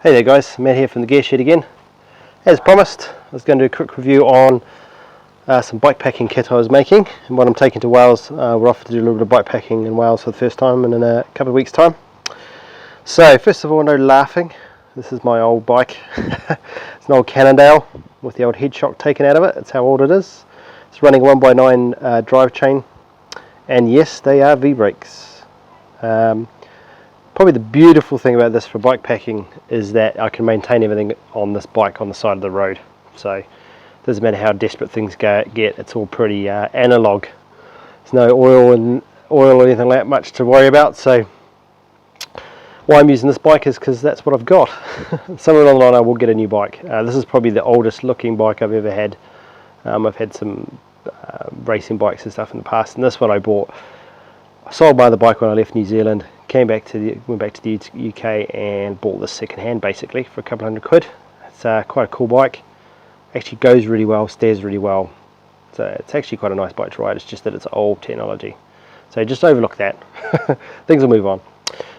Hey there guys, Matt here from the Gear Shed again. As promised, I was going to do a quick review on some bike packing kit I was making and what I'm taking to Wales. We're off to do a little bit of bike packing in Wales for the first time in a couple of weeks time. So first of all, no laughing, this is my old bike. It's an old Cannondale with the old head shock taken out of it. That's how old it is. It's running a 1x9 drive chain, and yes, they are V-brakes. Probably the beautiful thing about this for bike packing is that I can maintain everything on this bike on the side of the road. So it doesn't matter how desperate things get, it's all pretty analog. There's no oil or anything like that much to worry about. So why I'm using this bike is because that's what I've got. Somewhere along the line I will get a new bike. This is probably the oldest looking bike I've ever had. I've had some racing bikes and stuff in the past, and this one I bought. I sold my other bike when I left New Zealand. Went back to the UK and bought this second hand basically for a couple £100. It's quite a cool bike. Actually goes really well, steers really well. So it's actually quite a nice bike to ride. It's just that it's old technology. So just overlook that. Things will move on.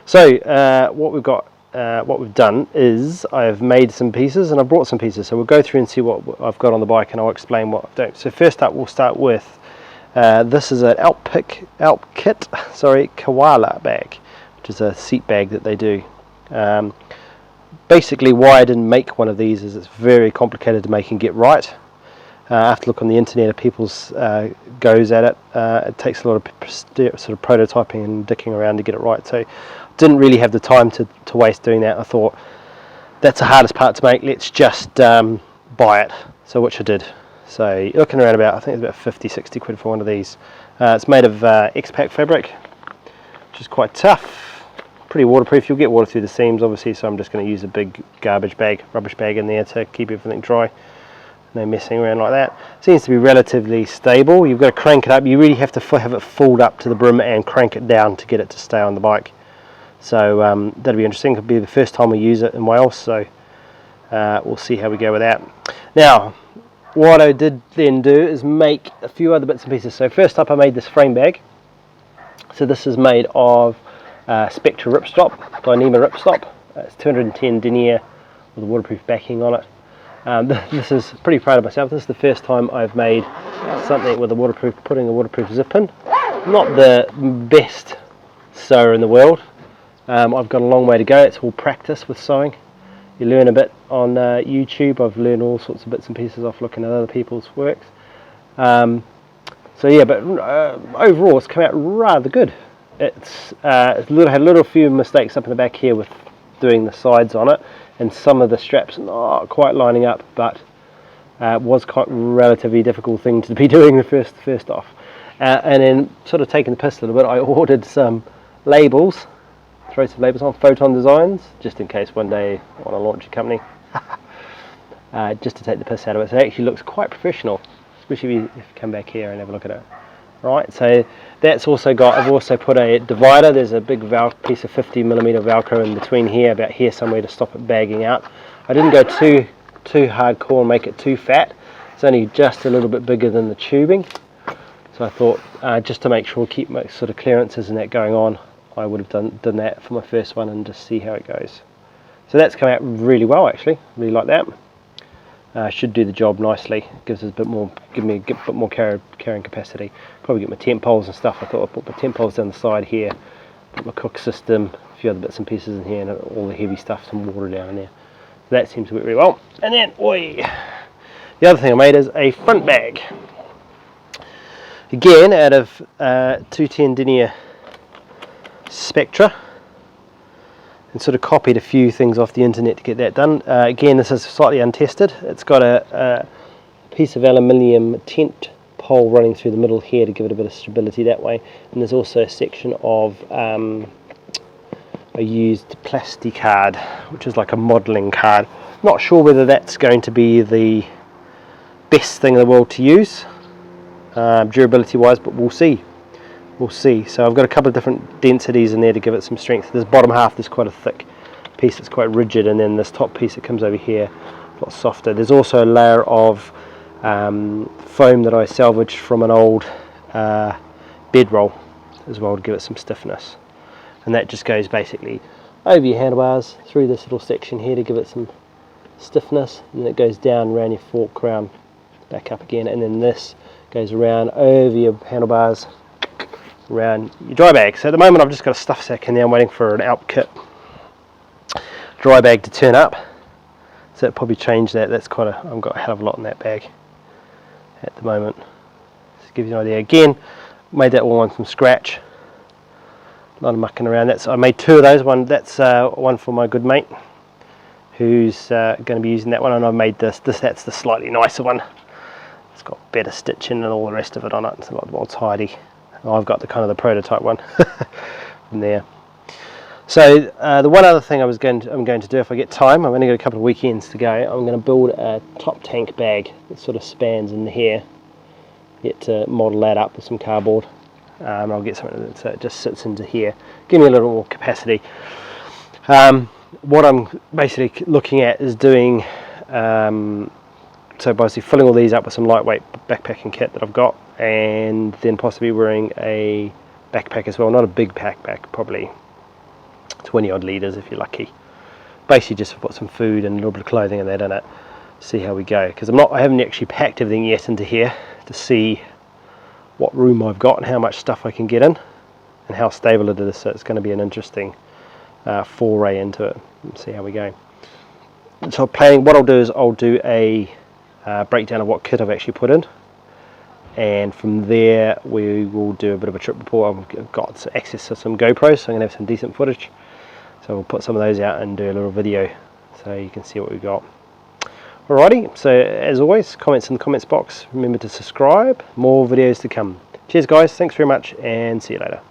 So what we've done is I've made some pieces and I've brought some pieces. So we'll go through and see what I've got on the bike, and I'll explain what I've done. So first up, we'll start with this is an Alp Kit koala bag, which is a seat bag that they do. Basically why I didn't make one of these is it's very complicated to make and get right. I have to look on the internet at people's goes at it. It takes a lot of sort of prototyping and dicking around to get it right, so didn't really have the time to waste doing that. I thought that's the hardest part to make, let's just buy it, so which I did. So you're looking around about, I think it's about 50-60 quid for one of these. It's made of X-Pack fabric, which is quite tough. Pretty waterproof. You'll get water through the seams obviously, so I'm just going to use a big rubbish bag in there to keep everything dry. No messing around like that. Seems to be relatively stable. You've got to crank it up. You really have to have it filled up to the brim and crank it down to get it to stay on the bike. So that'll be interesting. It'll be the first time we use it in Wales, so we'll see how we go with that. Now what I did then do is make a few other bits and pieces. So first up I made this frame bag. So this is made of Spectra ripstop, Dyneema ripstop. It's 210 denier with a waterproof backing on it. This is pretty proud of myself. This is the first time I've made something with a waterproof, putting a waterproof zip in. Not the best sewer in the world. I've got a long way to go. It's all practice with sewing. You learn a bit on YouTube. I've learned all sorts of bits and pieces off looking at other people's works. So yeah, but overall it's come out rather good. It's had a little few mistakes up in the back here with doing the sides on it, and some of the straps not quite lining up, but it was quite a relatively difficult thing to be doing the first off. And then sort of taking the piss a little bit, I ordered some labels, throw some labels on, Photon Designs, just in case one day I want to launch a company. Just to take the piss out of it. So it actually looks quite professional, especially if you come back here and have a look at it. Right, so that's also got, I've also put a divider. There's a big piece of 50mm Velcro in between here, about here somewhere, to stop it bagging out. I didn't go too hardcore and make it too fat. It's only just a little bit bigger than the tubing. So I thought, just to make sure, keep my sort of clearances and that going on, I would have done that for my first one and just see how it goes. So that's come out really well actually, really like that. Should do the job nicely. Gives us a bit more, give me a bit more carrying capacity. Probably get my tent poles and stuff. I thought I'd put my tent poles down the side here, put my cook system, a few other bits and pieces in here, and all the heavy stuff, some water down in there. So that seems to work really well. And then, the other thing I made is a front bag. Again, out of 210 denier Spectra, and sort of copied a few things off the internet to get that done. Again, this is slightly untested. It's got a piece of aluminium tent pole running through the middle here to give it a bit of stability that way, and there's also a section of a used plastic card, which is like a modelling card. Not sure whether that's going to be the best thing in the world to use durability wise, but we'll see. We'll see. So I've got a couple of different densities in there to give it some strength. This bottom half, there's quite a thick piece that's quite rigid, and then this top piece that comes over here, a lot softer. There's also a layer of foam that I salvaged from an old bedroll as well to give it some stiffness, and that just goes basically over your handlebars through this little section here to give it some stiffness, and then it goes down around your fork, around back up again, and then this goes around over your handlebars around your dry bag. So at the moment I've just got a stuff sack in there. I'm waiting for an out kit dry bag to turn up, so it'll probably change that. That's quite a, I've got a hell of a lot in that bag at the moment. Just to give you an idea, again, made that all one from scratch, a lot of mucking around. That's, I made two of those. One, that's one for my good mate who's going to be using that one, and I made this. That's the slightly nicer one. It's got better stitching and all the rest of it on it. It's a lot more tidy. I've got the kind of the prototype one from there. So the one other thing I'm going to do if I get time, I've only got a couple of weekends to go, I'm going to build a top tank bag that sort of spans in here. Get to model that up with some cardboard. I'll get something so it just sits into here, give me a little more capacity. What I'm basically looking at is doing, so basically filling all these up with some lightweight backpacking kit that I've got, and then possibly wearing a backpack as well, not a big backpack, probably 20 odd litres if you're lucky. Basically just put some food and a little bit of clothing and that in it, see how we go, because I haven't actually packed everything yet into here to see what room I've got and how much stuff I can get in and how stable it is. So it's going to be an interesting foray into it and see how we go. So what I'll do is I'll do a breakdown of what kit I've actually put in, and from there we will do a bit of a trip report. I've got access to some GoPros, so I'm going to have some decent footage, so we'll put some of those out and do a little video so you can see what we've got. Alrighty, so as always, comments in the comments box. Remember to subscribe, more videos to come. Cheers guys, thanks very much, and see you later.